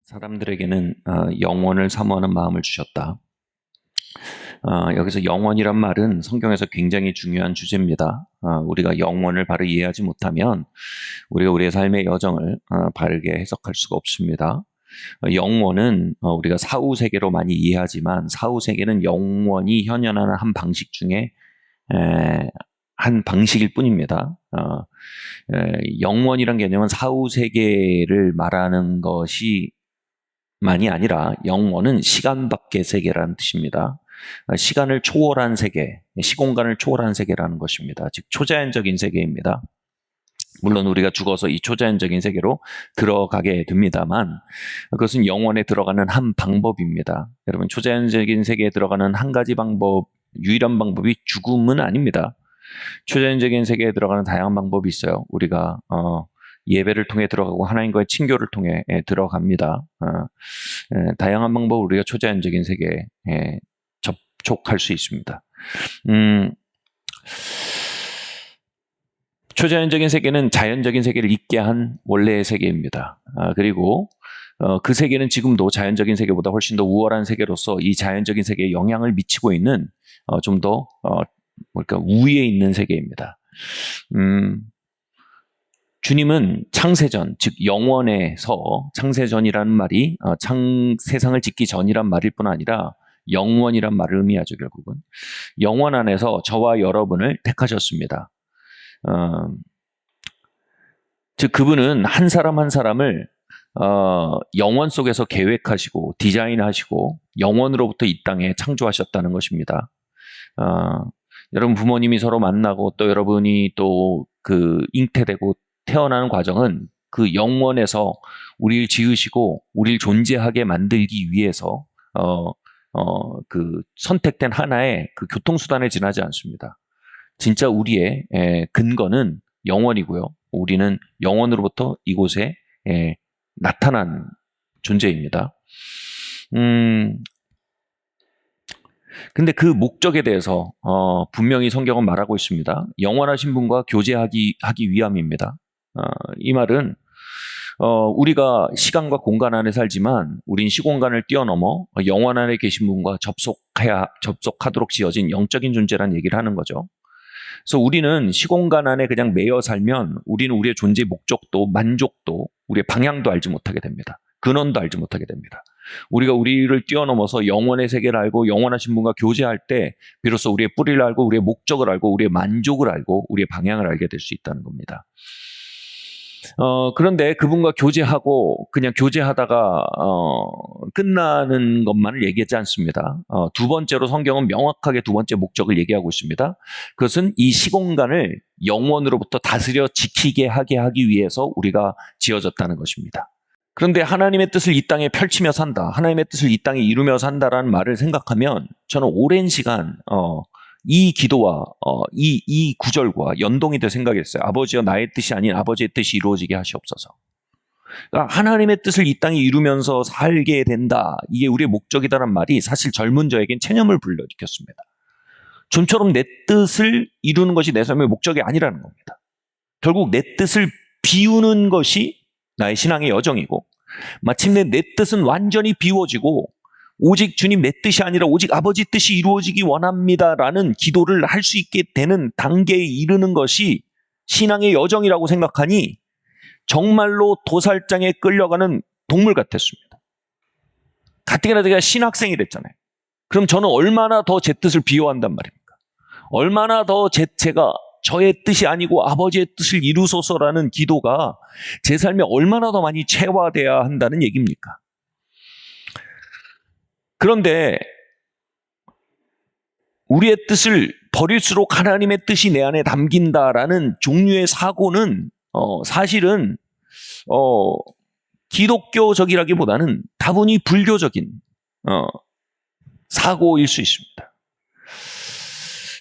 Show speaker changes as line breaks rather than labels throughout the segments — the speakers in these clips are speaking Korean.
사람들에게는 영원을 사모하는 마음을 주셨다. 여기서 영원이란 말은 성경에서 굉장히 중요한 주제입니다. 우리가 영원을 바로 이해하지 못하면 우리가 우리의 삶의 여정을 바르게 해석할 수가 없습니다. 영원은 우리가 사후세계로 많이 이해하지만 사후세계는 영원히 현현하는 한 방식 중에 한 방식일 뿐입니다. 영원이란 개념은 사후세계를 말하는 것이 만이 아니라 영원은 시간 밖의 세계라는 뜻입니다. 시간을 초월한 세계, 시공간을 초월한 세계라는 것입니다. 즉 초자연적인 세계입니다. 물론 우리가 죽어서 이 초자연적인 세계로 들어가게 됩니다만 그것은 영원에 들어가는 한 방법입니다. 여러분, 초자연적인 세계에 들어가는 한 가지 방법, 유일한 방법이 죽음은 아닙니다. 초자연적인 세계에 들어가는 다양한 방법이 있어요. 우리가 예배를 통해 들어가고 하나님과의 친교를 통해 들어갑니다. 다양한 방법으로 우리가 초자연적인 세계에 접촉할 수 있습니다. 초자연적인 세계는 자연적인 세계를 잇게 한 원래의 세계입니다. 그리고 그 세계는 지금도 자연적인 세계보다 훨씬 더 우월한 세계로서 이 자연적인 세계에 영향을 미치고 있는 좀 더 우위에 있는 세계입니다. 주님은 창세전, 즉 영원에서 창세전이라는 말이 세상을 짓기 전이란 말일 뿐 아니라 영원이란 말을 의미하죠. 결국은 영원 안에서 저와 여러분을 택하셨습니다. 즉 그분은 한 사람 한 사람을 영원 속에서 계획하시고 디자인하시고 영원으로부터 이 땅에 창조하셨다는 것입니다. 여러분 부모님이 서로 만나고 또 여러분이 또 그 잉태되고 태어나는 과정은 그 영원에서 우리를 지으시고 우리를 존재하게 만들기 위해서 그 선택된 하나의 그 교통수단에 지나지 않습니다. 진짜 우리의 근거는 영원이고요. 우리는 영원으로부터 이곳에 나타난 존재입니다. 근데 그 목적에 대해서 분명히 성경은 말하고 있습니다. 영원하신 분과 교제하기 위함입니다. 이 말은 우리가 시간과 공간 안에 살지만 우린 시공간을 뛰어넘어 영원 안에 계신 분과 접속하도록 지어진 영적인 존재라는 얘기를 하는 거죠. 그래서 우리는 시공간 안에 그냥 매여 살면 우리는 우리의 존재의 목적도 만족도 우리의 방향도 알지 못하게 됩니다. 근원도 알지 못하게 됩니다. 우리가 우리를 뛰어넘어서 영원의 세계를 알고 영원하신 분과 교제할 때 비로소 우리의 뿌리를 알고 우리의 목적을 알고 우리의 만족을 알고 우리의 방향을 알게 될 수 있다는 겁니다. 그런데 그분과 교제하고 그냥 교제하다가 끝나는 것만을 얘기하지 않습니다. 두 번째로 성경은 명확하게 두 번째 목적을 얘기하고 있습니다. 그것은 이 시공간을 영원으로부터 다스려 지키게 하기 위해서 우리가 지어졌다는 것입니다. 그런데 하나님의 뜻을 이 땅에 펼치며 산다, 하나님의 뜻을 이 땅에 이루며 산다라는 말을 생각하면 저는 오랜 시간 이 기도와 이 구절과 연동이 될 생각이었어요. 아버지여 나의 뜻이 아닌 아버지의 뜻이 이루어지게 하시옵소서. 그러니까 하나님의 뜻을 이 땅에 이루면서 살게 된다. 이게 우리의 목적이다라는 말이 사실 젊은 저에겐 체념을 불러일으켰습니다. 좀처럼 내 뜻을 이루는 것이 내 삶의 목적이 아니라는 겁니다. 결국 내 뜻을 비우는 것이 나의 신앙의 여정이고 마침내 내 뜻은 완전히 비워지고 오직 주님 내 뜻이 아니라 오직 아버지 뜻이 이루어지기 원합니다라는 기도를 할 수 있게 되는 단계에 이르는 것이 신앙의 여정이라고 생각하니 정말로 도살장에 끌려가는 동물 같았습니다. 가뜩이나 제가 신학생이 됐잖아요. 그럼 저는 얼마나 더 제 뜻을 비워한단 말입니까? 얼마나 더 제가 저의 뜻이 아니고 아버지의 뜻을 이루소서라는 기도가 제 삶에 얼마나 더 많이 체화돼야 한다는 얘기입니까? 그런데 우리의 뜻을 버릴수록 하나님의 뜻이 내 안에 담긴다라는 종류의 사고는 사실은 기독교적이라기보다는 다분히 불교적인 사고일 수 있습니다.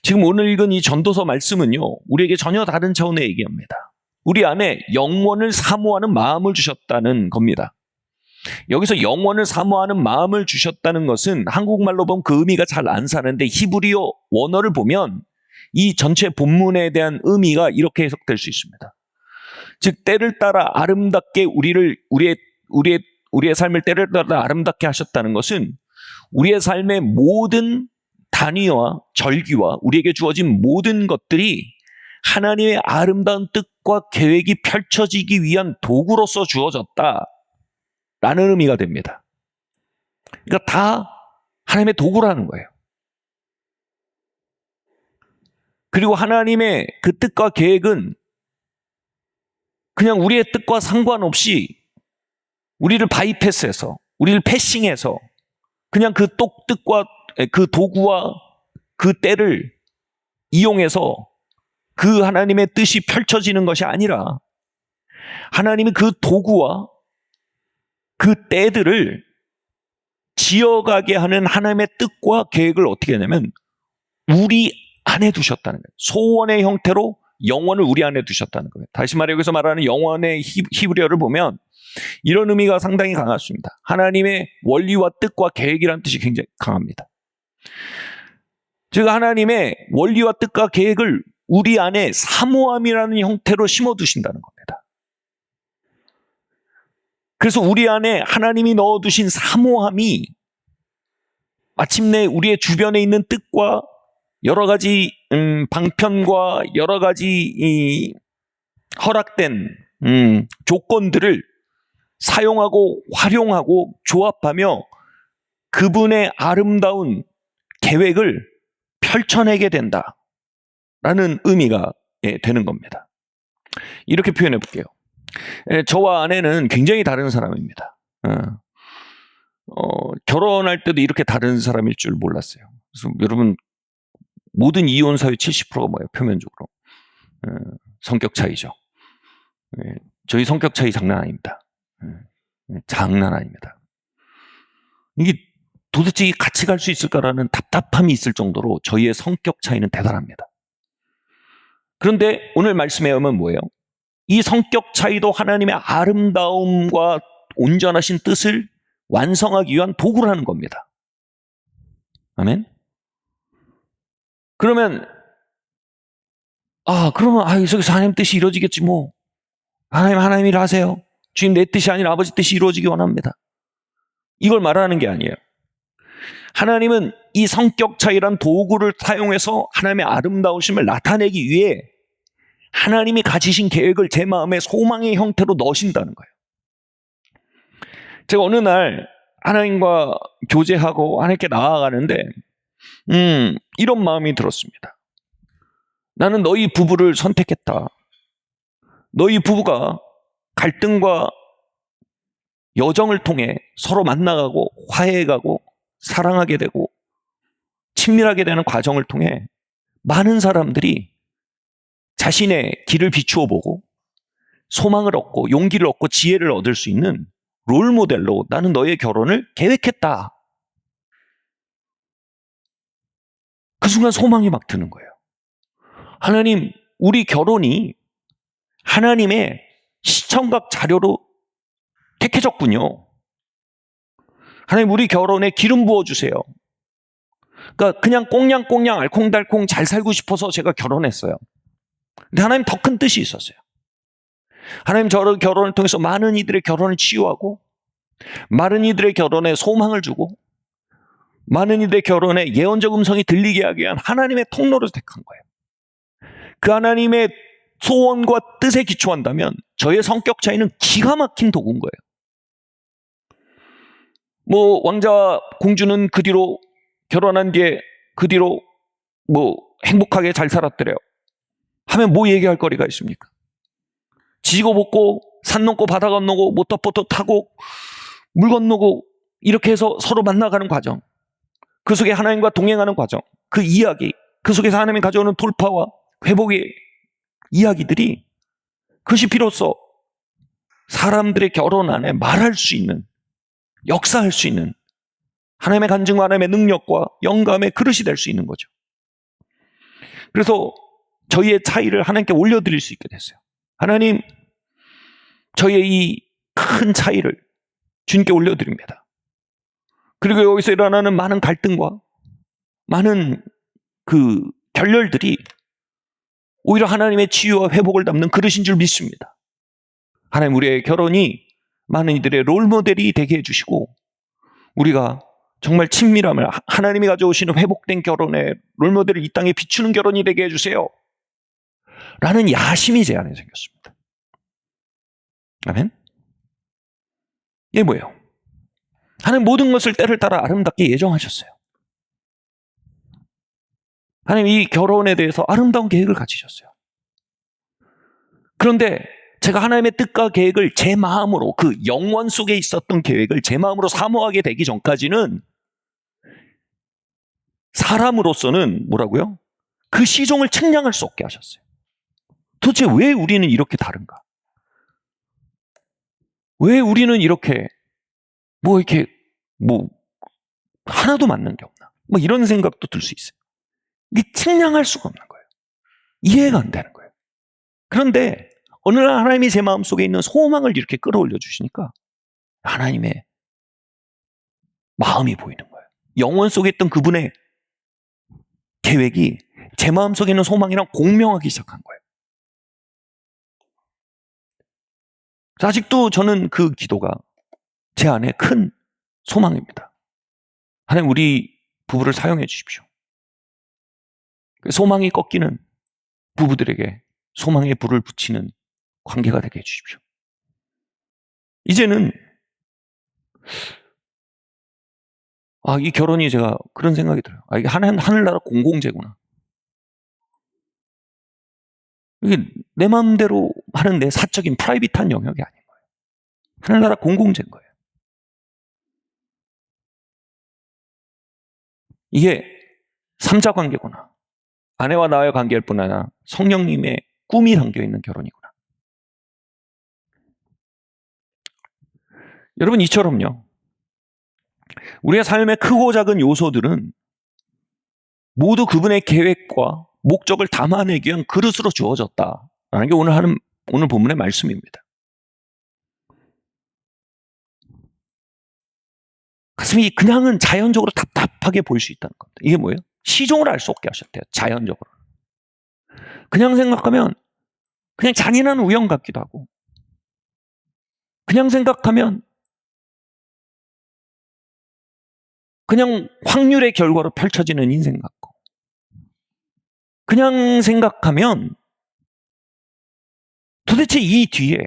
지금 오늘 읽은 이 전도서 말씀은요, 우리에게 전혀 다른 차원의 얘기합니다. 우리 안에 영원을 사모하는 마음을 주셨다는 겁니다. 여기서 영원을 사모하는 마음을 주셨다는 것은 한국말로 보면 그 의미가 잘 안 사는데 히브리어 원어를 보면 이 전체 본문에 대한 의미가 이렇게 해석될 수 있습니다. 즉 때를 따라 아름답게 우리의 우리의 삶을 때를 따라 아름답게 하셨다는 것은 우리의 삶의 모든 단위와 절기와 우리에게 주어진 모든 것들이 하나님의 아름다운 뜻과 계획이 펼쳐지기 위한 도구로서 주어졌다라는 의미가 됩니다. 그러니까 다 하나님의 도구라는 거예요. 그리고 하나님의 그 뜻과 계획은 그냥 우리의 뜻과 상관없이 우리를 바이패스해서, 우리를 패싱해서 그냥 그 뜻과 그 도구와 그 때를 이용해서 그 하나님의 뜻이 펼쳐지는 것이 아니라 하나님이 그 도구와 그 때들을 지어가게 하는 하나님의 뜻과 계획을 어떻게 하냐면 우리 안에 두셨다는 거예요. 소원의 형태로 영원을 우리 안에 두셨다는 거예요. 다시 말해 여기서 말하는 영원의 히브리어를 보면 이런 의미가 상당히 강하십니다. 하나님의 원리와 뜻과 계획이라는 뜻이 굉장히 강합니다. 즉 하나님의 원리와 뜻과 계획을 우리 안에 사모함이라는 형태로 심어두신다는 겁니다. 그래서 우리 안에 하나님이 넣어두신 사모함이 마침내 우리의 주변에 있는 뜻과 여러 가지 방편과 여러 가지 허락된 조건들을 사용하고 활용하고 조합하며 그분의 아름다운 계획을 펼쳐내게 된다라는 의미가 되는 겁니다. 이렇게 표현해 볼게요. 저와 아내는 굉장히 다른 사람입니다. 결혼할 때도 이렇게 다른 사람일 줄 몰랐어요. 그래서 여러분 모든 이혼 사유 70%가 뭐예요? 표면적으로 성격 차이죠. 저희 성격 차이 장난 아닙니다. 장난 아닙니다. 이게 도대체 같이 갈 수 있을까라는 답답함이 있을 정도로 저희의 성격 차이는 대단합니다. 그런데 오늘 말씀에 의하면 뭐예요? 이 성격 차이도 하나님의 아름다움과 온전하신 뜻을 완성하기 위한 도구라는 겁니다. 아멘? 그러면 여기서 하나님 뜻이 이루어지겠지 뭐. 하나님 일 하세요. 주님 내 뜻이 아니라 아버지 뜻이 이루어지기 원합니다. 이걸 말하는 게 아니에요. 하나님은 이 성격 차이란 도구를 사용해서 하나님의 아름다우심을 나타내기 위해 하나님이 가지신 계획을 제 마음에 소망의 형태로 넣으신다는 거예요. 제가 어느 날 하나님과 교제하고 하나님께 나아가는데 이런 마음이 들었습니다. 나는 너희 부부를 선택했다. 너희 부부가 갈등과 여정을 통해 서로 만나가고 화해해가고 사랑하게 되고 친밀하게 되는 과정을 통해 많은 사람들이 자신의 길을 비추어 보고 소망을 얻고 용기를 얻고 지혜를 얻을 수 있는 롤모델로 나는 너의 결혼을 계획했다. 그 순간 소망이 막 드는 거예요. 하나님, 우리 결혼이 하나님의 시청각 자료로 택해졌군요. 하나님, 우리 결혼에 기름 부어주세요. 그러니까 그냥 꽁냥꽁냥 알콩달콩 잘 살고 싶어서 제가 결혼했어요. 근데 하나님 더 큰 뜻이 있었어요. 하나님 저를 결혼을 통해서 많은 이들의 결혼을 치유하고 많은 이들의 결혼에 소망을 주고 많은 이들의 결혼에 예언적 음성이 들리게 하기 위한 하나님의 통로를 택한 거예요. 그 하나님의 소원과 뜻에 기초한다면 저의 성격 차이는 기가 막힌 도구인 거예요. 뭐 왕자와 공주는 그 뒤로 결혼한 뒤에 그 뒤로 뭐 행복하게 잘 살았더래요. 하면 뭐 얘기할 거리가 있습니까? 지고 볶고 산 넘고 바다 건너고 모터보트 타고 물 건너고 이렇게 해서 서로 만나가는 과정, 그 속에 하나님과 동행하는 과정, 그 이야기, 그 속에서 하나님이 가져오는 돌파와 회복의 이야기들이 그것이 비로소 사람들의 결혼 안에 말할 수 있는, 역사할 수 있는 하나님의 간증과 하나님의 능력과 영감의 그릇이 될 수 있는 거죠. 그래서 저희의 차이를 하나님께 올려드릴 수 있게 됐어요. 하나님, 저희의 이 큰 차이를 주님께 올려드립니다. 그리고 여기서 일어나는 많은 갈등과 많은 그 결렬들이 오히려 하나님의 치유와 회복을 담는 그릇인 줄 믿습니다. 하나님, 우리의 결혼이 많은 이들의 롤모델이 되게 해주시고 우리가 정말 친밀함을 하나님이 가져오시는 회복된 결혼의 롤모델을 이 땅에 비추는 결혼이 되게 해주세요 라는 야심이 제 안에 생겼습니다. 아멘. 이게 뭐예요? 하나님 모든 것을 때를 따라 아름답게 예정하셨어요. 하나님 이 결혼에 대해서 아름다운 계획을 가지셨어요. 그런데 제가 하나님의 뜻과 계획을 제 마음으로, 그 영원 속에 있었던 계획을 제 마음으로 사모하게 되기 전까지는 사람으로서는 뭐라고요? 그 시종을 측량할 수 없게 하셨어요. 도대체 왜 우리는 이렇게 다른가? 왜 우리는 이렇게 하나도 맞는 게 없나? 이런 생각도 들 수 있어요. 이게 측량할 수가 없는 거예요. 이해가 안 되는 거예요. 그런데 어느 날 하나님이 제 마음속에 있는 소망을 이렇게 끌어올려 주시니까 하나님의 마음이 보이는 거예요. 영원 속에 있던 그분의 계획이 제 마음속에 있는 소망이랑 공명하기 시작한 거예요. 아직도 저는 그 기도가 제 안에 큰 소망입니다. 하나님 우리 부부를 사용해 주십시오. 소망이 꺾이는 부부들에게 소망의 불을 붙이는 관계가 되게 해주십시오. 이제는 이 결혼이 제가 그런 생각이 들어요. 이게 하늘나라 공공재구나. 이게 내 마음대로 하는 내 사적인 프라이빗한 영역이 아닌 거예요. 하늘나라 공공재인 거예요. 이게 삼자 관계구나. 아내와 나와의 관계일 뿐 아니라 성령님의 꿈이 담겨있는 결혼이구나. 여러분 이처럼요. 우리의 삶의 크고 작은 요소들은 모두 그분의 계획과 목적을 담아내기 위한 그릇으로 주어졌다라는 게 오늘 본문의 말씀입니다. 가슴이 그냥은 자연적으로 답답하게 보일 수 있다는 겁니다. 이게 뭐예요? 시종을 알 수 없게 하셨대요. 자연적으로. 그냥 생각하면 그냥 잔인한 우연 같기도 하고, 그냥 생각하면 그냥 확률의 결과로 펼쳐지는 인생 같고, 그냥 생각하면 도대체 이 뒤에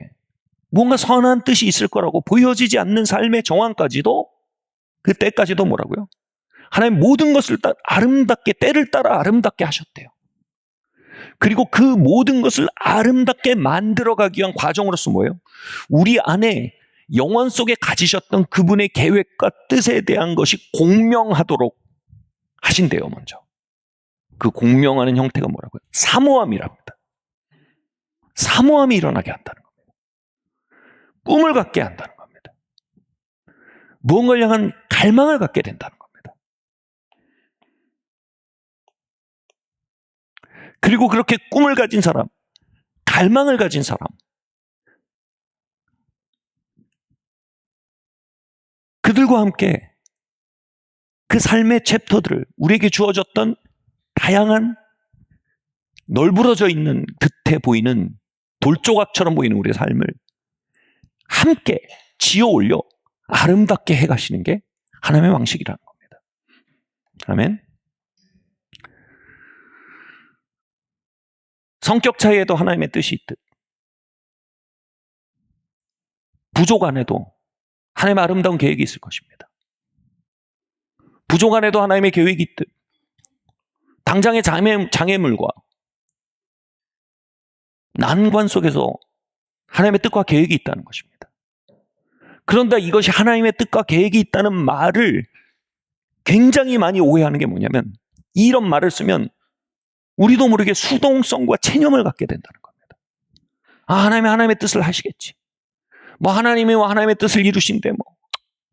뭔가 선한 뜻이 있을 거라고 보여지지 않는 삶의 정황까지도, 그때까지도 뭐라고요? 하나님 모든 것을 아름답게, 때를 따라 아름답게 하셨대요. 그리고 그 모든 것을 아름답게 만들어가기 위한 과정으로서 뭐예요? 우리 안에 영원 속에 가지셨던 그분의 계획과 뜻에 대한 것이 공명하도록 하신대요. 먼저 그 공명하는 형태가 뭐라고요? 사모함이랍니다. 사모함이 일어나게 한다는 겁니다. 꿈을 갖게 한다는 겁니다. 무언가를 향한 갈망을 갖게 된다는 겁니다. 그리고 그렇게 꿈을 가진 사람, 갈망을 가진 사람, 그들과 함께 그 삶의 챕터들을, 우리에게 주어졌던 다양한 널브러져 있는 듯해 보이는 돌조각처럼 보이는 우리의 삶을 함께 지어 올려 아름답게 해가시는 게 하나님의 방식이라는 겁니다. 아멘. 성격 차이에도 하나님의 뜻이 있듯, 부족 안에도 하나님의 아름다운 계획이 있을 것입니다. 부족 안에도 하나님의 계획이 있듯, 당장의 장애물과 난관 속에서 하나님의 뜻과 계획이 있다는 것입니다. 그런데 이것이 하나님의 뜻과 계획이 있다는 말을 굉장히 많이 오해하는 게 뭐냐면, 이런 말을 쓰면 우리도 모르게 수동성과 체념을 갖게 된다는 겁니다. 하나님의 뜻을 하시겠지. 하나님이 하나님의 뜻을 이루신데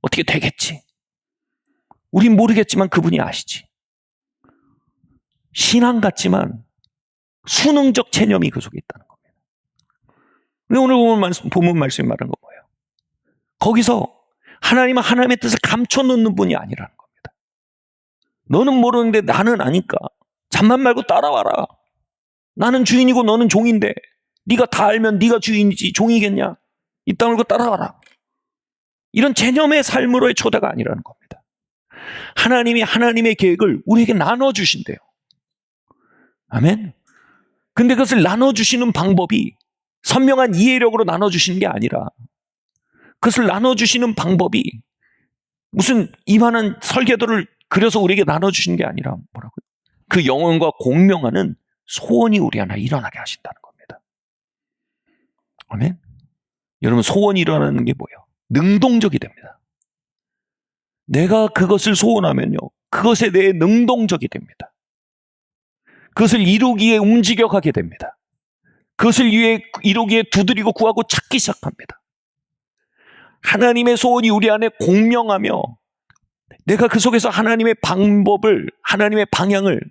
어떻게 되겠지. 우린 모르겠지만 그분이 아시지. 신앙 같지만 수능적 체념이 그 속에 있다는 겁니다. 오늘 본문 말씀이 말하는 건 뭐예요? 거기서 하나님은 하나님의 뜻을 감춰놓는 분이 아니라는 겁니다. 너는 모르는데 나는 아니까 잠만 말고 따라와라. 나는 주인이고 너는 종인데 네가 다 알면 네가 주인이지 종이겠냐? 입 다물고 따라와라. 이런 개념의 삶으로의 초대가 아니라는 겁니다. 하나님이 하나님의 계획을 우리에게 나눠주신대요. 아멘. 근데 그것을 나눠주시는 방법이 선명한 이해력으로 나눠주시는 게 아니라, 그것을 나눠주시는 방법이 무슨 이만한 설계도를 그려서 우리에게 나눠주시는 게 아니라 뭐라고요? 그 영혼과 공명하는 소원이 우리 안에 일어나게 하신다는 겁니다. 아멘. 여러분, 소원이 일어나는 게 뭐예요? 능동적이 됩니다. 내가 그것을 소원하면요, 그것에 대해 능동적이 됩니다. 그것을 이루기에 움직여가게 됩니다. 그것을 위해 이루기에 두드리고 구하고 찾기 시작합니다. 하나님의 소원이 우리 안에 공명하며 내가 그 속에서 하나님의 방법을, 하나님의 방향을,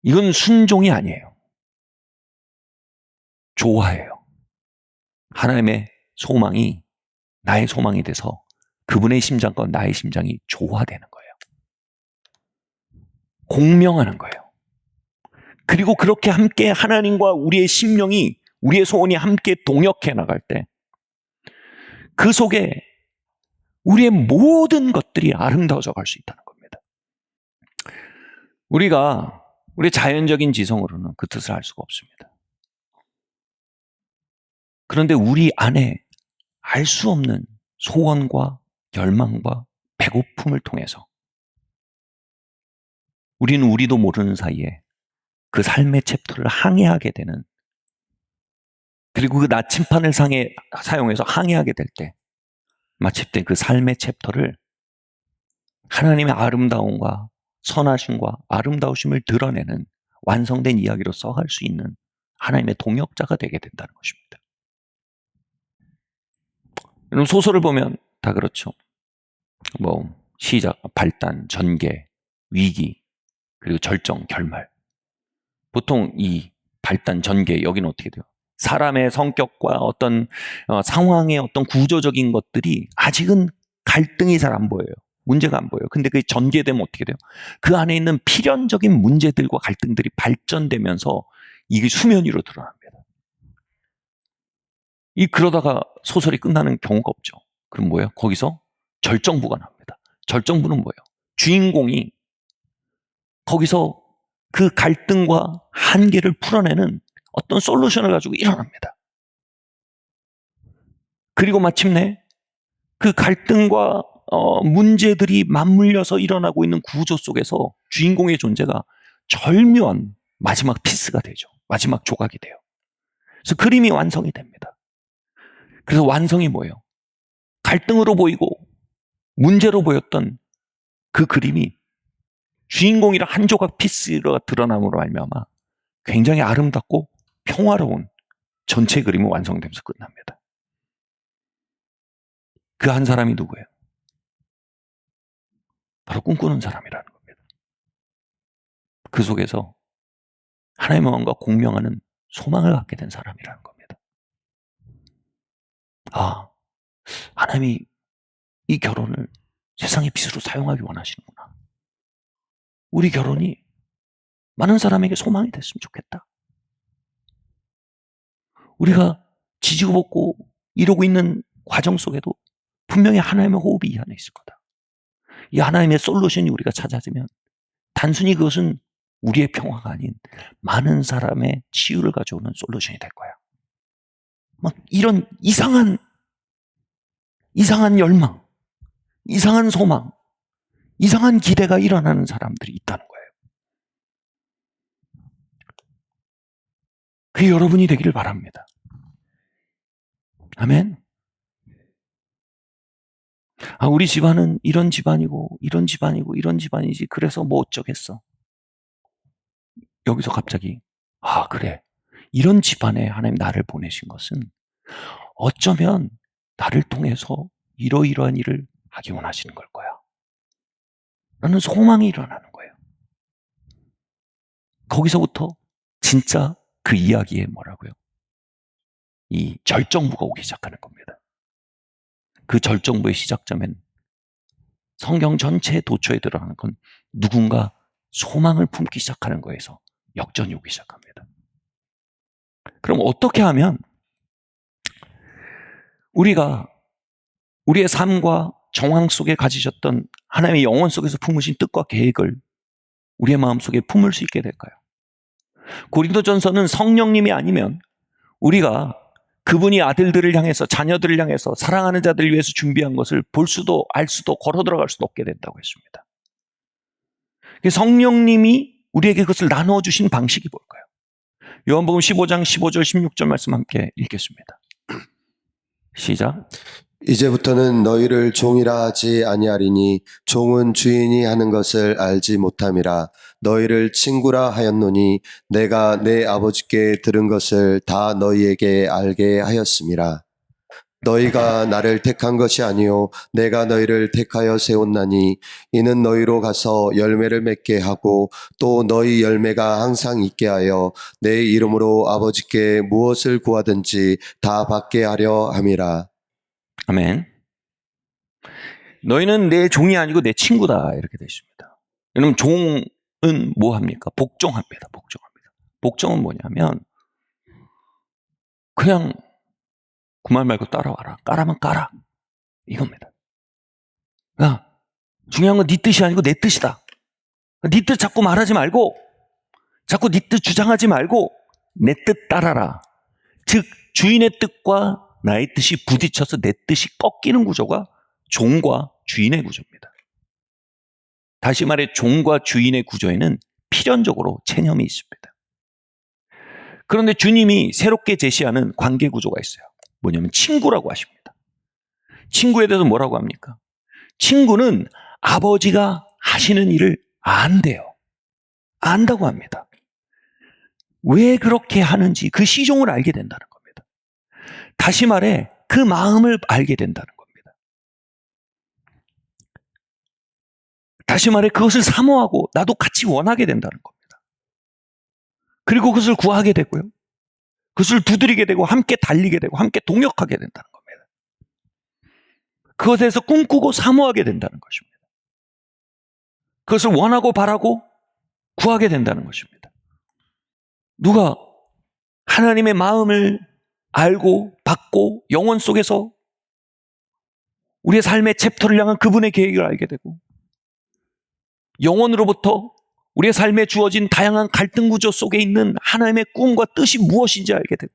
이건 순종이 아니에요. 조화예요. 하나님의 소망이 나의 소망이 돼서 그분의 심장과 나의 심장이 조화되는 거예요. 공명하는 거예요. 그리고 그렇게 함께 하나님과 우리의 심령이, 우리의 소원이 함께 동역해 나갈 때 그 속에 우리의 모든 것들이 아름다워져 갈 수 있다는 겁니다. 우리 자연적인 지성으로는 그 뜻을 알 수가 없습니다. 그런데 우리 안에 알 수 없는 소원과 열망과 배고픔을 통해서 우리는 우리도 모르는 사이에 그 삶의 챕터를 항해하게 되는, 그리고 그 나침판을 사용해서 항해하게 될 때 마침내 그 삶의 챕터를 하나님의 아름다움과 선하심과 아름다우심을 드러내는 완성된 이야기로 써갈 수 있는 하나님의 동역자가 되게 된다는 것입니다. 여러분, 소설을 보면 다 그렇죠. 시작, 발단, 전개, 위기, 그리고 절정, 결말. 보통 이 발단, 전개, 여기는 어떻게 돼요? 사람의 성격과 어떤 상황의 어떤 구조적인 것들이 아직은 갈등이 잘 안 보여요. 문제가 안 보여요. 근데 그게 전개되면 어떻게 돼요? 그 안에 있는 필연적인 문제들과 갈등들이 발전되면서 이게 수면 위로 드러납니다. 그러다가 소설이 끝나는 경우가 없죠. 그럼 뭐예요? 거기서 절정부가 나옵니다. 절정부는 뭐예요? 주인공이 거기서 그 갈등과 한계를 풀어내는 어떤 솔루션을 가지고 일어납니다. 그리고 마침내 그 갈등과 문제들이 맞물려서 일어나고 있는 구조 속에서 주인공의 존재가 절묘한 마지막 피스가 되죠. 마지막 조각이 돼요. 그래서 그림이 완성이 됩니다. 그래서 완성이 뭐예요? 갈등으로 보이고 문제로 보였던 그 그림이 주인공이랑 한 조각 피스가 드러남으로 말미암아 굉장히 아름답고 평화로운 전체 그림이 완성되면서 끝납니다. 그 한 사람이 누구예요? 바로 꿈꾸는 사람이라는 겁니다. 그 속에서 하나님의 마음과 공명하는 소망을 갖게 된 사람이라는 겁니다. 하나님이 이 결혼을 세상의 빛으로 사용하기 원하시는구나. 우리 결혼이 많은 사람에게 소망이 됐으면 좋겠다. 우리가 지지고 볶고 이러고 있는 과정 속에도 분명히 하나님의 호흡이 이 안에 있을 거다. 이 하나님의 솔루션이 우리가 찾아지면 단순히 그것은 우리의 평화가 아닌 많은 사람의 치유를 가져오는 솔루션이 될 거야. 이런 이상한 열망, 이상한 소망, 이상한 기대가 일어나는 사람들이 있다는 거예요. 그게 여러분이 되기를 바랍니다. 아멘. 우리 집안은 이런 집안이고 이런 집안이고 이런 집안이지, 그래서 뭐 어쩌겠어. 여기서 갑자기 그래, 이런 집안에 하나님 나를 보내신 것은 어쩌면 나를 통해서 이러이러한 일을 하기 원하시는 걸 거야 라는 소망이 일어나는 거예요. 거기서부터 진짜 그 이야기에 뭐라고요? 이 절정부가 오기 시작하는 겁니다. 그 절정부의 시작점엔 성경 전체의 도처에 들어가는 건 누군가 소망을 품기 시작하는 거에서 역전이 오기 시작합니다. 그럼 어떻게 하면 우리가 우리의 삶과 정황 속에 가지셨던 하나님의 영혼 속에서 품으신 뜻과 계획을 우리의 마음속에 품을 수 있게 될까요? 고린도전서는 성령님이 아니면 우리가 그분이 아들들을 향해서, 자녀들을 향해서, 사랑하는 자들을 위해서 준비한 것을 볼 수도 알 수도 걸어 들어갈 수도 없게 된다고 했습니다. 성령님이 우리에게 그것을 나누어 주신 방식이 뭘까요? 요한복음 15장 15절 16절 말씀 함께 읽겠습니다. 시작.
이제부터는 너희를 종이라 하지 아니하리니 종은 주인이 하는 것을 알지 못함이라. 너희를 친구라 하였노니 내가 내 아버지께 들은 것을 다 너희에게 알게 하였음이라. 너희가 나를 택한 것이 아니요 내가 너희를 택하여 세웠나니 이는 너희로 가서 열매를 맺게 하고 또 너희 열매가 항상 있게 하여 내 이름으로 아버지께 무엇을 구하든지 다 받게 하려 함이라.
아멘. 너희는 내 종이 아니고 내 친구다, 이렇게 되어 있습니다. 여러분, 종은 뭐 합니까? 복종합니다. 복종은 뭐냐면 그냥 그 말 말고 따라와라. 까라면 까라. 이겁니다. 야, 중요한 건 네 뜻이 아니고 내 뜻이다. 네 뜻 자꾸 말하지 말고, 자꾸 네 뜻 주장하지 말고 내 뜻 따라라. 즉 주인의 뜻과 나의 뜻이 부딪혀서 내 뜻이 꺾이는 구조가 종과 주인의 구조입니다. 다시 말해 종과 주인의 구조에는 필연적으로 체념이 있습니다. 그런데 주님이 새롭게 제시하는 관계 구조가 있어요. 뭐냐면 친구라고 하십니다. 친구에 대해서 뭐라고 합니까? 친구는 아버지가 하시는 일을 안돼요. 안다고 합니다. 왜 그렇게 하는지 그 시종을 알게 된다는 겁니다. 다시 말해 그 마음을 알게 된다는 겁니다. 다시 말해 그것을 사모하고 나도 같이 원하게 된다는 겁니다. 그리고 그것을 구하게 되고요. 그것을 두드리게 되고 함께 달리게 되고 함께 동역하게 된다는 겁니다. 그것에서 꿈꾸고 사모하게 된다는 것입니다. 그것을 원하고 바라고 구하게 된다는 것입니다. 누가 하나님의 마음을 알고 받고 영혼 속에서 우리의 삶의 챕터를 향한 그분의 계획을 알게 되고 영혼으로부터 우리의 삶에 주어진 다양한 갈등 구조 속에 있는 하나님의 꿈과 뜻이 무엇인지 알게 되고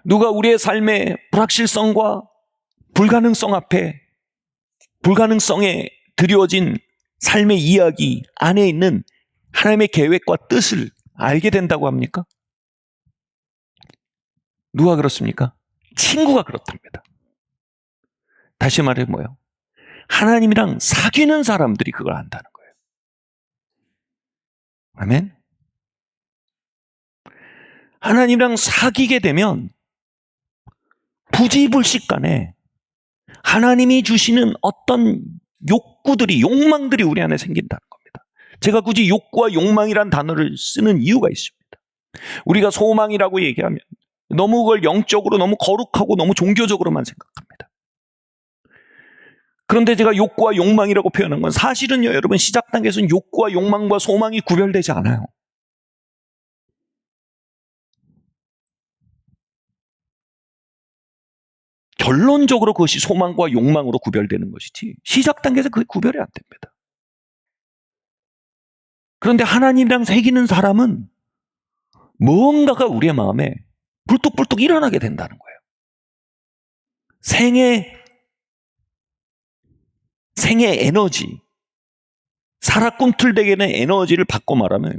누가 우리의 삶의 불확실성과 불가능성 앞에 불가능성에 드리워진 삶의 이야기 안에 있는 하나님의 계획과 뜻을 알게 된다고 합니까? 누가 그렇습니까? 친구가 그렇답니다. 다시 말해 뭐예요? 하나님이랑 사귀는 사람들이 그걸 안다는 거예요. 아멘? 하나님이랑 사귀게 되면 부지불식간에 하나님이 주시는 어떤 욕구들이, 욕망들이 우리 안에 생긴다는 겁니다. 제가 굳이 욕구와 욕망이란 단어를 쓰는 이유가 있습니다. 우리가 소망이라고 얘기하면 너무 그걸 영적으로 너무 거룩하고 너무 종교적으로만 생각합니다. 그런데 제가 욕구와 욕망이라고 표현한 건 사실은요, 여러분, 시작 단계에서는 욕구와 욕망과 소망이 구별되지 않아요. 결론적으로 그것이 소망과 욕망으로 구별되는 것이지 시작 단계에서 그게 구별이 안 됩니다. 그런데 하나님이랑 사귀는 사람은 무언가가 우리의 마음에 불뚝불뚝 일어나게 된다는 거예요. 생의 에너지, 살아 꿈틀대게는 에너지를 바꿔 말하면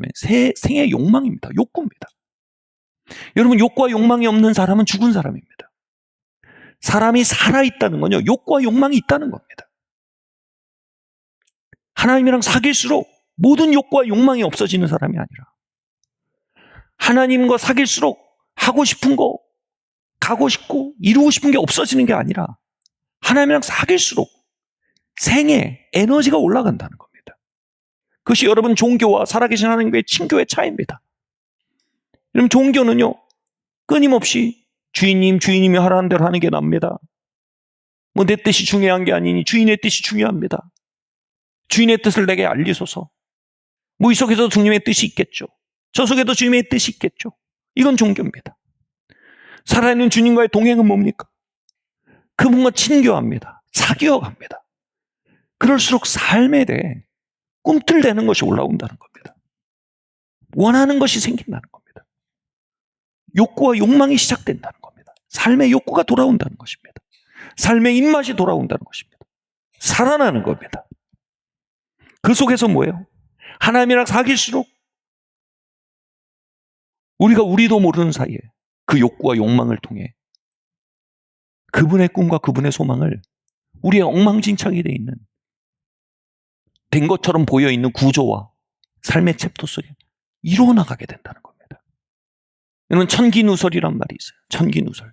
생의 욕망입니다. 욕구입니다. 여러분, 욕구와 욕망이 없는 사람은 죽은 사람입니다. 사람이 살아있다는 건요, 욕구와 욕망이 있다는 겁니다. 하나님이랑 사귈수록 모든 욕구와 욕망이 없어지는 사람이 아니라 하나님과 사귈수록 하고 싶은 거, 가고 싶고 이루고 싶은 게 없어지는 게 아니라 하나님이랑 사귈수록 생의 에너지가 올라간다는 겁니다. 그것이 여러분 종교와 살아계신 하나님과의 친교의 차이입니다. 여러분, 종교는요, 끊임없이 주인님이 하라는 대로 하는 게 납니다. 뭐 내 뜻이 중요한 게 아니니 주인의 뜻이 중요합니다. 주인의 뜻을 내게 알리소서. 뭐 이 속에도 주님의 뜻이 있겠죠. 저 속에도 주님의 뜻이 있겠죠. 이건 종교입니다. 살아있는 주님과의 동행은 뭡니까? 그분과 친교합니다. 사귀어갑니다. 그럴수록 삶에 대해 꿈틀대는 것이 올라온다는 겁니다. 원하는 것이 생긴다는 겁니다. 욕구와 욕망이 시작된다는 겁니다. 삶의 욕구가 돌아온다는 것입니다. 삶의 입맛이 돌아온다는 것입니다. 살아나는 겁니다. 그 속에서 뭐예요? 하나님이랑 사귈수록 우리도 모르는 사이에 그 욕구와 욕망을 통해 그분의 꿈과 그분의 소망을 우리의 엉망진창이 된 것처럼 보여있는 구조와 삶의 챕터 속에 이루어 나가게 된다는 겁니다. 여러분, 천기누설이란 말이 있어요. 천기누설.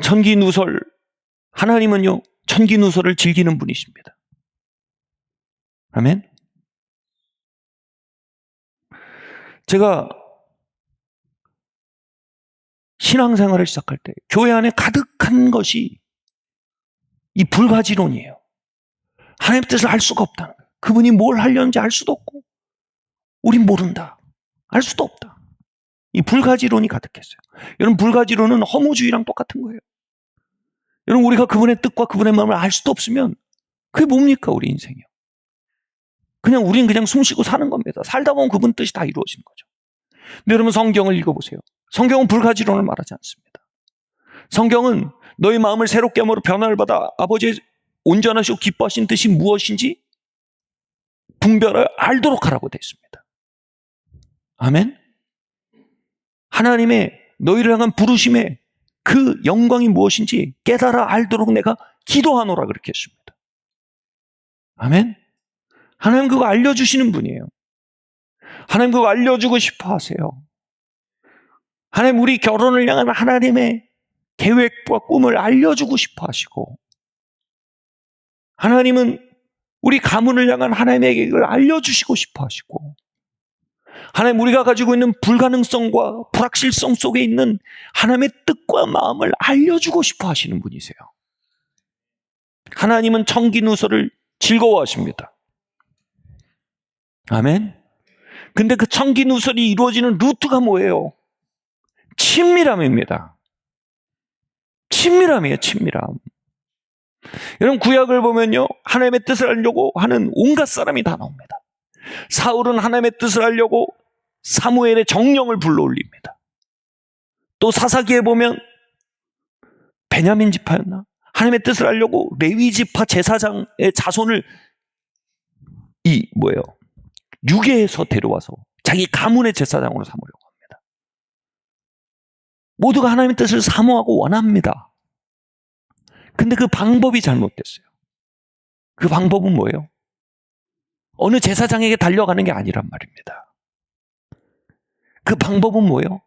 천기누설, 하나님은요, 천기누설을 즐기는 분이십니다. 아멘? 제가 신앙생활을 시작할 때 교회 안에 가득한 것이 이 불가지론이에요. 하나님의 뜻을 알 수가 없다는 거예요. 그분이 뭘 하려는지 알 수도 없고 우린 모른다. 알 수도 없다. 이 불가지론이 가득했어요. 여러분, 불가지론은 허무주의랑 똑같은 거예요. 여러분, 우리가 그분의 뜻과 그분의 마음을 알 수도 없으면 그게 뭡니까, 우리 인생이요. 우린 그냥 숨쉬고 사는 겁니다. 살다 보면 그분 뜻이 다 이루어지는 거죠. 근데 여러분, 성경을 읽어보세요. 성경은 불가지론을 말하지 않습니다. 성경은 너희 마음을 새롭게 함으로 변화를 받아 아버지의 온전하시고 기뻐하신 뜻이 무엇인지 분별하여 알도록 하라고 되어 있습니다. 아멘? 하나님의 너희를 향한 부르심의 그 영광이 무엇인지 깨달아 알도록 내가 기도하노라 그렇게 했습니다. 아멘? 하나님 그거 알려주시는 분이에요. 하나님 그거 알려주고 싶어 하세요. 하나님 우리 결혼을 향한 하나님의 계획과 꿈을 알려주고 싶어 하시고, 하나님은 우리 가문을 향한 하나님의 계획을 알려주시고 싶어 하시고, 하나님 우리가 가지고 있는 불가능성과 불확실성 속에 있는 하나님의 뜻과 마음을 알려주고 싶어 하시는 분이세요. 하나님은 천기누설을 즐거워하십니다. 아멘. 근데 그 천기누설이 이루어지는 루트가 뭐예요? 친밀함입니다. 친밀함이에요, 친밀함. 여러분, 구약을 보면요, 하나님의 뜻을 알려고 하는 온갖 사람이 다 나옵니다. 사울은 하나님의 뜻을 알려고 사무엘의 정령을 불러올립니다. 또 사사기에 보면 베냐민 지파였나? 하나님의 뜻을 알려고 레위 지파 제사장의 자손을 유괴해서 데려와서 자기 가문의 제사장으로 삼으려고 합니다. 모두가 하나님의 뜻을 사모하고 원합니다. 근데 그 방법이 잘못됐어요. 그 방법은 뭐예요? 어느 제사장에게 달려가는 게 아니란 말입니다. 그 방법은 뭐예요?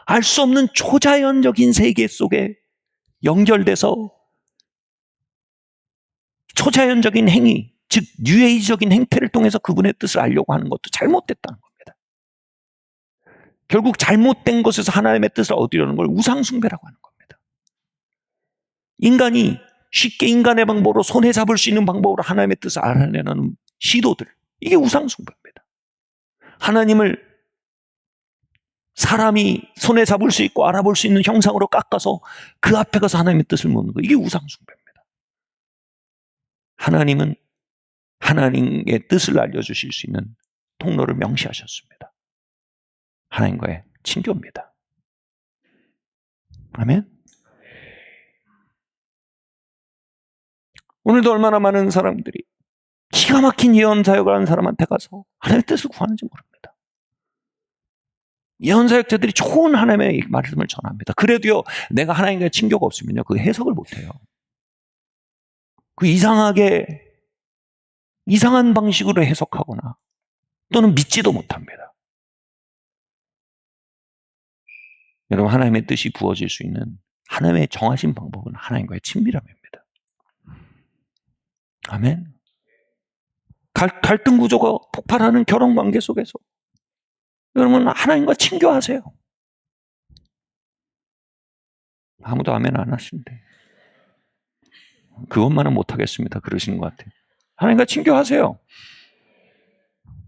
알 수 없는 초자연적인 세계 속에 연결돼서 초자연적인 행위, 즉 뉴에이지적인 행태를 통해서 그분의 뜻을 알려고 하는 것도 잘못됐다는 겁니다. 결국 잘못된 것에서 하나님의 뜻을 얻으려는 걸 우상숭배라고 하는 겁니다. 인간이 쉽게 인간의 방법으로 손에 잡을 수 있는 방법으로 하나님의 뜻을 알아내는 시도들, 이게 우상숭배입니다. 하나님을 사람이 손에 잡을 수 있고 알아볼 수 있는 형상으로 깎아서 그 앞에 가서 하나님의 뜻을 묻는 거, 이게 우상숭배입니다. 하나님은 하나님의 뜻을 알려주실 수 있는 통로를 명시하셨습니다. 하나님과의 친교입니다. 아멘. 오늘도 얼마나 많은 사람들이 기가 막힌 예언 사역을 하는 사람한테 가서 하나님의 뜻을 구하는지 모릅니다. 예언 사역자들이 좋은 하나님의 말씀을 전합니다. 그래도요, 내가 하나님과의 친교가 없으면요, 그 해석을 못해요. 그 이상한 방식으로 해석하거나 또는 믿지도 못합니다. 여러분, 하나님의 뜻이 부어질 수 있는 하나님의 정하신 방법은 하나님과의 친밀함입니다. 아멘. 갈등 구조가 폭발하는 결혼 관계 속에서 여러분, 하나님과 친교하세요. 아무도 아멘 안 하시는데 그것만은 못하겠습니다. 그러시는 것 같아요. 하나님과 친교하세요.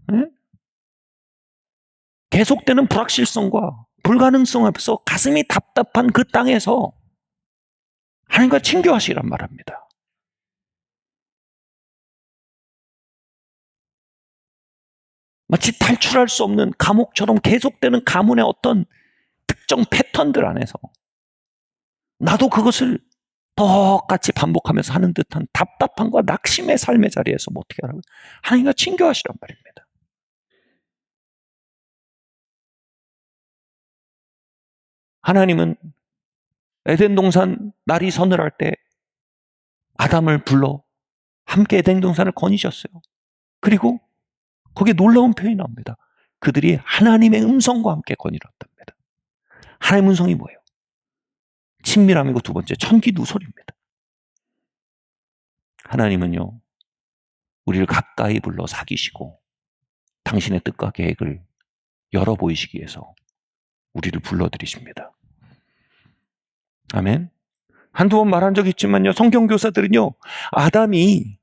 네? 계속되는 불확실성과 불가능성 앞에서 가슴이 답답한 그 땅에서 하나님과 친교하시란 말합니다. 마치 탈출할 수 없는 감옥처럼 계속되는 가문의 어떤 특정 패턴들 안에서 나도 그것을 똑같이 반복하면서 하는 듯한 답답함과 낙심의 삶의 자리에서 뭐 어떻게 하라고요? 하나님과 친교하시란 말입니다. 하나님은 에덴 동산 날이 서늘할 때 아담을 불러 함께 에덴 동산을 거니셨어요. 그리고 거기에 놀라운 표현이 나옵니다. 그들이 하나님의 음성과 함께 거닐었답니다. 하나님의 음성이 뭐예요? 친밀함이고 두 번째 천기 누설입니다. 하나님은요, 우리를 가까이 불러 사귀시고 당신의 뜻과 계획을 열어 보이시기 위해서 우리를 불러들이십니다. 아멘. 한두 번 말한 적 있지만요, 성경 교사들은요, 아담이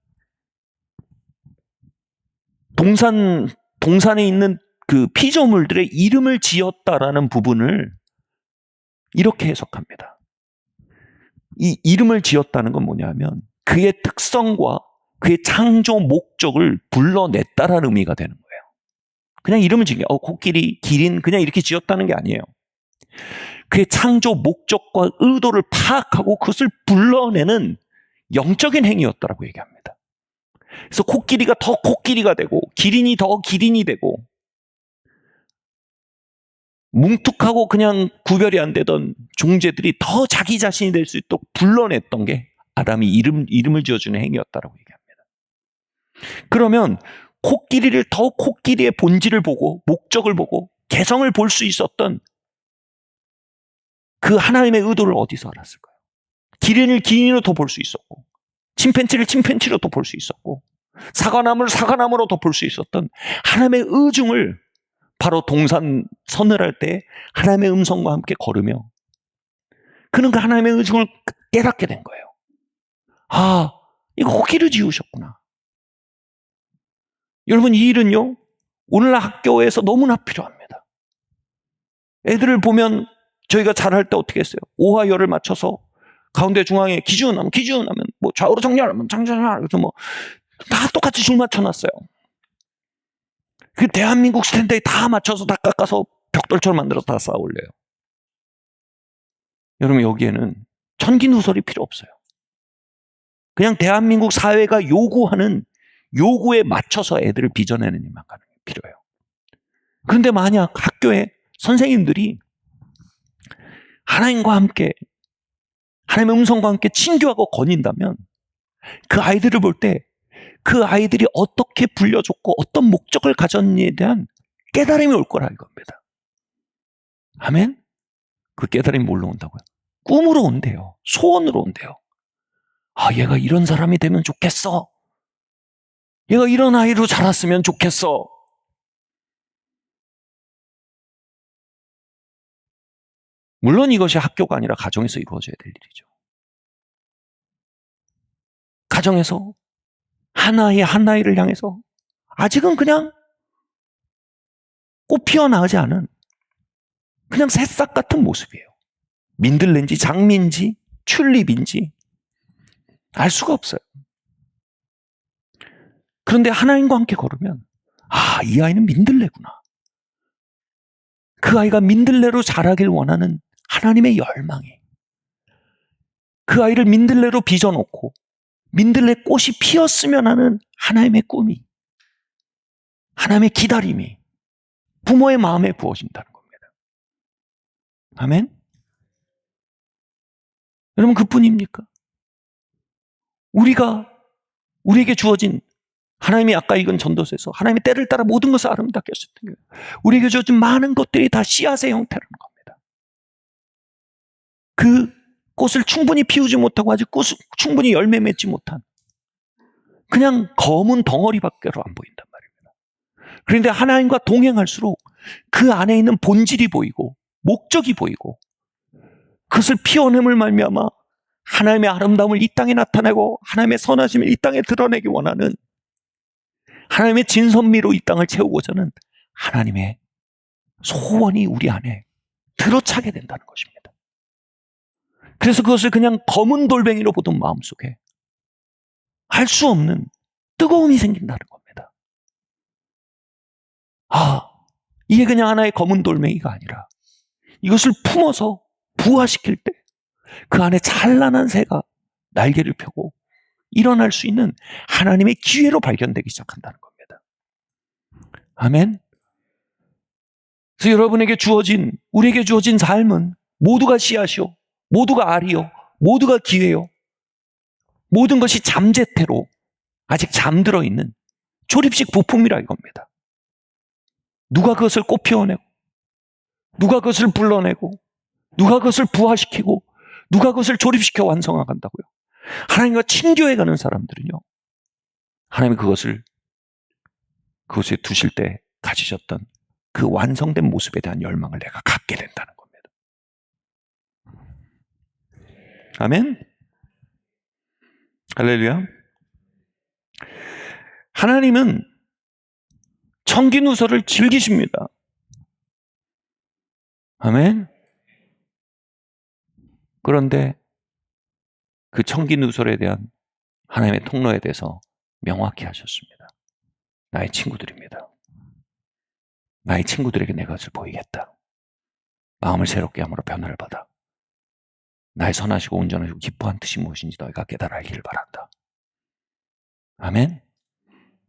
동산에 있는 그 피조물들의 이름을 지었다라는 부분을 이렇게 해석합니다. 이 이름을 지었다는 건 뭐냐면 그의 특성과 그의 창조 목적을 불러냈다라는 의미가 되는 거예요. 그냥 이름을 지은 게 코끼리, 기린 그냥 이렇게 지었다는 게 아니에요. 그의 창조 목적과 의도를 파악하고 그것을 불러내는 영적인 행위였다라고 얘기합니다. 그래서 코끼리가 더 코끼리가 되고 기린이 더 기린이 되고 뭉툭하고 그냥 구별이 안 되던 존재들이 더 자기 자신이 될 수 있도록 불러냈던 게 아담이 이름을 지어주는 행위였다라고 얘기합니다. 그러면 코끼리를 더 코끼리의 본질을 보고 목적을 보고 개성을 볼 수 있었던 그 하나님의 의도를 어디서 알았을까요? 기린을 기린으로 더 볼 수 있었고 침팬지를 침팬지로 더 볼 수 있었고 사과나무를 사과나무로 더 볼 수 있었던 하나님의 의중을 바로 동산 서늘할 때 하나님의 음성과 함께 걸으며 그는 그 하나님의 의중을 깨닫게 된 거예요. 아, 이거 코끼리 지우셨구나. 여러분, 이 일은요, 오늘날 학교에서 너무나 필요합니다. 애들을 보면 저희가 잘할 때 어떻게 했어요? 오와 열을 맞춰서 가운데 중앙에 기준하면 뭐 좌우로 정렬하면 장전하면 그래서 뭐 다 똑같이 줄 맞춰놨어요. 그 대한민국 스탠드에 다 맞춰서 다 깎아서 벽돌처럼 만들어서 다 쌓아 올려요. 여러분, 여기에는 천기 누설이 필요 없어요. 그냥 대한민국 사회가 요구하는 요구에 맞춰서 애들을 빚어내는 일만 필요해요. 그런데 만약 학교에 선생님들이 하나님과 함께 하나님의 음성과 함께 친교하고 거닌다면 그 아이들을 볼 때 그 아이들이 어떻게 불려줬고 어떤 목적을 가졌느냐에 대한 깨달음이 올 거라 이겁니다. 아멘? 그 깨달음이 뭘로 온다고요? 꿈으로 온대요. 소원으로 온대요. 아, 얘가 이런 사람이 되면 좋겠어. 얘가 이런 아이로 자랐으면 좋겠어. 물론 이것이 학교가 아니라 가정에서 이루어져야 될 일이죠. 가정에서 한 아이를 향해서 아직은 그냥 꽃 피어나지 않은 그냥 새싹 같은 모습이에요. 민들레인지 장미인지 튤립인지 알 수가 없어요. 그런데 하나님과 함께 걸으면 아, 이 아이는 민들레구나. 그 아이가 민들레로 자라길 원하는 하나님의 열망이 그 아이를 민들레로 빚어놓고 민들레 꽃이 피었으면 하는 하나님의 꿈이 하나님의 기다림이 부모의 마음에 부어진다는 겁니다. 아멘? 여러분, 그뿐입니까? 우리에게 주어진 하나님이 아까 읽은 전도서에서 하나님의 때를 따라 모든 것을 아름답게 하셨던 거예요. 우리에게 주어진 많은 것들이 다 씨앗의 형태라는 겁니다. 그 꽃을 충분히 피우지 못하고 아직 충분히 열매 맺지 못한 그냥 검은 덩어리밖에 안 보인단 말입니다. 그런데 하나님과 동행할수록 그 안에 있는 본질이 보이고 목적이 보이고 그것을 피워냄을 말미암아 하나님의 아름다움을 이 땅에 나타내고 하나님의 선하심을 이 땅에 드러내기 원하는 하나님의 진선미로 이 땅을 채우고자 하는 하나님의 소원이 우리 안에 들어차게 된다는 것입니다. 그래서 그것을 그냥 검은 돌멩이로 보던 마음속에 할 수 없는 뜨거움이 생긴다는 겁니다. 이게 그냥 하나의 검은 돌멩이가 아니라 이것을 품어서 부화시킬 때 그 안에 찬란한 새가 날개를 펴고 일어날 수 있는 하나님의 기회로 발견되기 시작한다는 겁니다. 아멘. 그래서 우리에게 주어진 삶은 모두가 씨앗이요, 모두가 알이요, 모두가 기회요, 모든 것이 잠재태로 아직 잠들어 있는 조립식 부품이라 이겁니다. 누가 그것을 꽃피워내고, 누가 그것을 불러내고, 누가 그것을 부화시키고, 누가 그것을 조립시켜 완성한다고요? 하나님과 친교해 가는 사람들은요, 하나님이 그것에 두실 때 가지셨던 그 완성된 모습에 대한 열망을 내가 갖게 된다는 겁니다. 아멘. 할렐루야. 하나님은 청기누설을 즐기십니다. 아멘. 그런데 그 청기누설에 대한 하나님의 통로에 대해서 명확히 하셨습니다. 나의 친구들입니다. 나의 친구들에게 내 것을 보이겠다. 마음을 새롭게 함으로 변화를 받아 나의 선하시고 온전하시고 기뻐한 뜻이 무엇인지 너희가 깨달아 알기를 바란다. 아멘.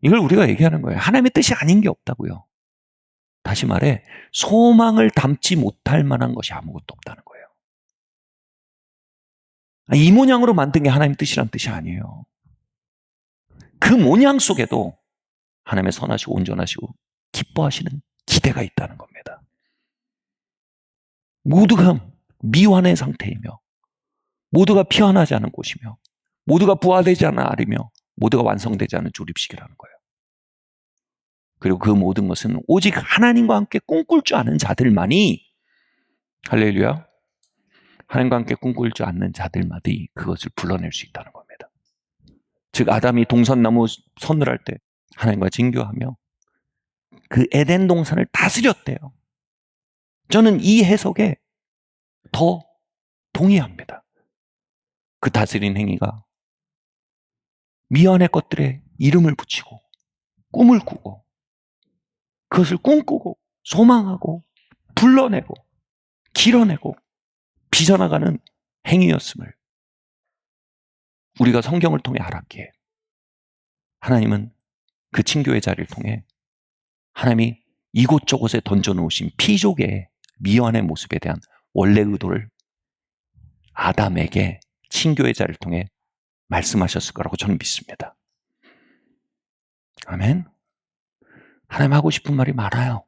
이걸 우리가 얘기하는 거예요. 하나님의 뜻이 아닌 게 없다고요. 다시 말해 소망을 담지 못할 만한 것이 아무것도 없다는 거예요. 이 모양으로 만든 게 하나님의 뜻이란 뜻이 아니에요. 그 모양 속에도 하나님의 선하시고 온전하시고 기뻐하시는 기대가 있다는 겁니다. 모두가 미완의 상태이며 모두가 피어나지 않은 곳이며 모두가 부화되지 않은 알이며 모두가 완성되지 않은 조립식이라는 거예요. 그리고 그 모든 것은 오직 하나님과 함께 꿈꿀 줄 아는 자들만이, 할렐루야, 하나님과 함께 꿈꿀 줄 아는 자들만이 그것을 불러낼 수 있다는 겁니다. 즉 아담이 동산나무 서늘할 때 하나님과 친교하며 그 에덴 동산을 다스렸대요. 저는 이 해석에 더 동의합니다. 그 다스린 행위가 미완의 것들에 이름을 붙이고 꿈을 꾸고 그것을 꿈꾸고 소망하고 불러내고 길어내고 빚어나가는 행위였음을 우리가 성경을 통해 알았기에 하나님은 그 친교의 자리를 통해 하나님이 이곳저곳에 던져놓으신 피조개의 미완의 모습에 대한 원래 의도를 아담에게 친교의 자리를 통해 말씀하셨을 거라고 저는 믿습니다. 아멘. 하나님 하고 싶은 말이 많아요.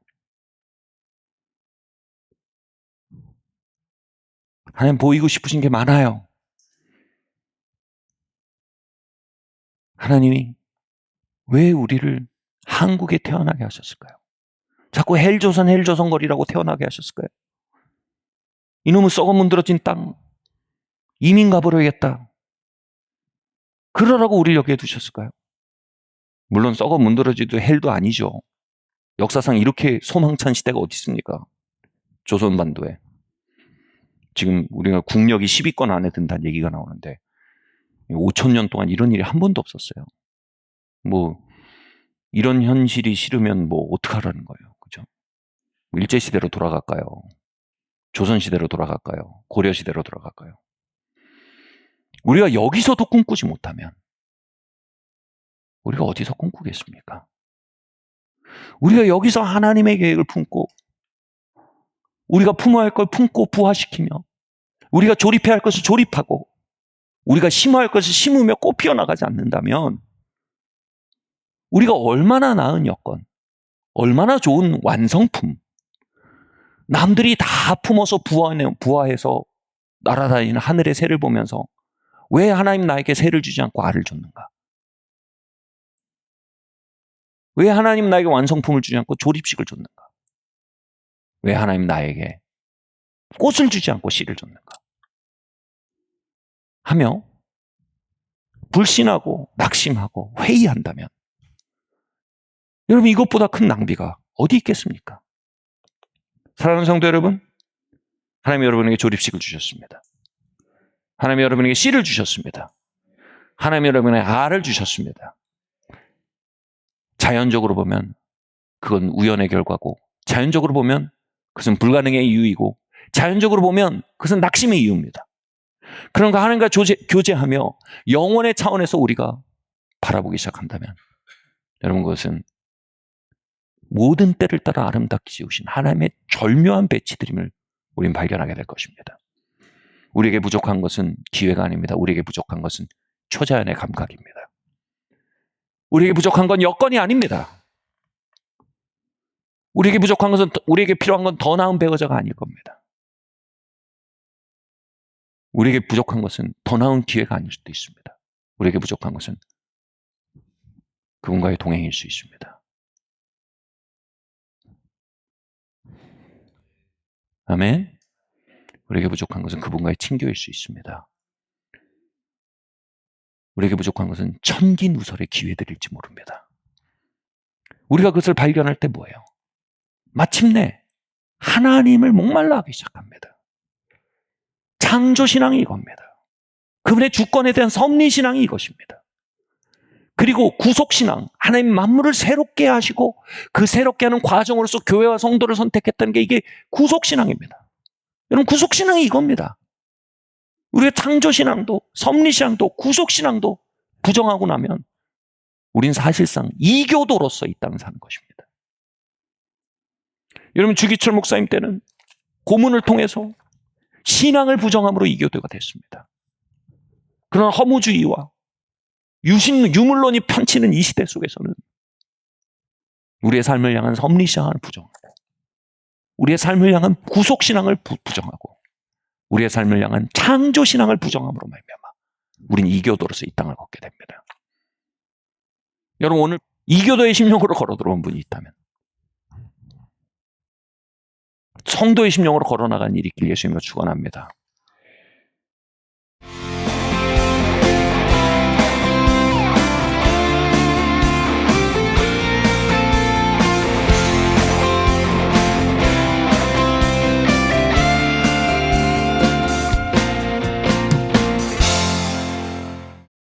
하나님 보이고 싶으신 게 많아요. 하나님이 왜 우리를 한국에 태어나게 하셨을까요? 자꾸 헬조선 거리라고 태어나게 하셨을까요? 이놈은 썩어 문드러진 땅, 이민 가버려야겠다. 그러라고 우리를 여기에 두셨을까요? 물론 썩어 문드러지도 헬도 아니죠. 역사상 이렇게 소망찬 시대가 어디 있습니까? 조선반도에. 지금 우리가 국력이 10위권 안에 든다는 얘기가 나오는데 5,000년 동안 이런 일이 한 번도 없었어요. 이런 현실이 싫으면 어떡하라는 거예요. 그죠? 일제시대로 돌아갈까요? 조선시대로 돌아갈까요? 고려시대로 돌아갈까요? 우리가 여기서도 꿈꾸지 못하면 우리가 어디서 꿈꾸겠습니까? 우리가 여기서 하나님의 계획을 품고 우리가 품어야 할 걸 품고 부화시키며 우리가 조립해야 할 것을 조립하고 우리가 심어야 할 것을 심으며 꽃 피어나가지 않는다면 우리가 얼마나 나은 여건, 얼마나 좋은 완성품, 남들이 다 품어서 부화해서 날아다니는 하늘의 새를 보면서 왜 하나님 나에게 새를 주지 않고 알을 줬는가? 왜 하나님 나에게 완성품을 주지 않고 조립식을 줬는가? 왜 하나님 나에게 꽃을 주지 않고 씨를 줬는가? 하며 불신하고 낙심하고 회의한다면 여러분 이것보다 큰 낭비가 어디 있겠습니까? 사랑하는 성도 여러분, 하나님이 여러분에게 조립식을 주셨습니다. 하나님이 여러분에게 C를 주셨습니다. 하나님이 여러분에게 R을 주셨습니다. 자연적으로 보면 그건 우연의 결과고, 자연적으로 보면 그것은 불가능의 이유이고, 자연적으로 보면 그것은 낙심의 이유입니다. 그런가 하나님과 교제하며 영혼의 차원에서 우리가 바라보기 시작한다면, 여러분, 그것은 모든 때를 따라 아름답게 지으신 하나님의 절묘한 배치드림을 우리는 발견하게 될 것입니다. 우리에게 부족한 것은 기회가 아닙니다. 우리에게 부족한 것은 초자연의 감각입니다. 우리에게 부족한 건 여건이 아닙니다. 우리에게 부족한 것은, 우리에게 필요한 건 더 나은 배우자가 아닐 겁니다. 우리에게 부족한 것은 더 나은 기회가 아닐 수도 있습니다. 우리에게 부족한 것은 그분과의 동행일 수 있습니다. 아멘. 우리에게 부족한 것은 그분과의 친교일 수 있습니다. 우리에게 부족한 것은 천기누설의 기회들일지 모릅니다. 우리가 그것을 발견할 때 뭐예요? 마침내 하나님을 목말라 하기 시작합니다. 창조신앙이 이겁니다. 그분의 주권에 대한 섭리신앙이 이것입니다. 그리고 구속신앙, 하나님 만물을 새롭게 하시고 그 새롭게 하는 과정으로서 교회와 성도를 선택했다는 게 이게 구속신앙입니다. 여러분, 구속신앙이 이겁니다. 우리의 창조신앙도 섭리신앙도 구속신앙도 부정하고 나면 우린 사실상 이교도로서 이 땅을 사는 것입니다. 여러분, 주기철 목사님 때는 고문을 통해서 신앙을 부정함으로 이교도가 됐습니다. 그러나 허무주의와 유물론이 펼치는 이 시대 속에서는 우리의 삶을 향한 섭리신앙을 부정하고, 우리의 삶을 향한 구속신앙을 부정하고, 우리의 삶을 향한 창조신앙을 부정함으로 말미암아 우린 이교도로서 이 땅을 걷게 됩니다. 여러분, 오늘 이교도의 심령으로 걸어 들어온 분이 있다면, 성도의 심령으로 걸어나간 일이 있길 예수님과 축원합니다.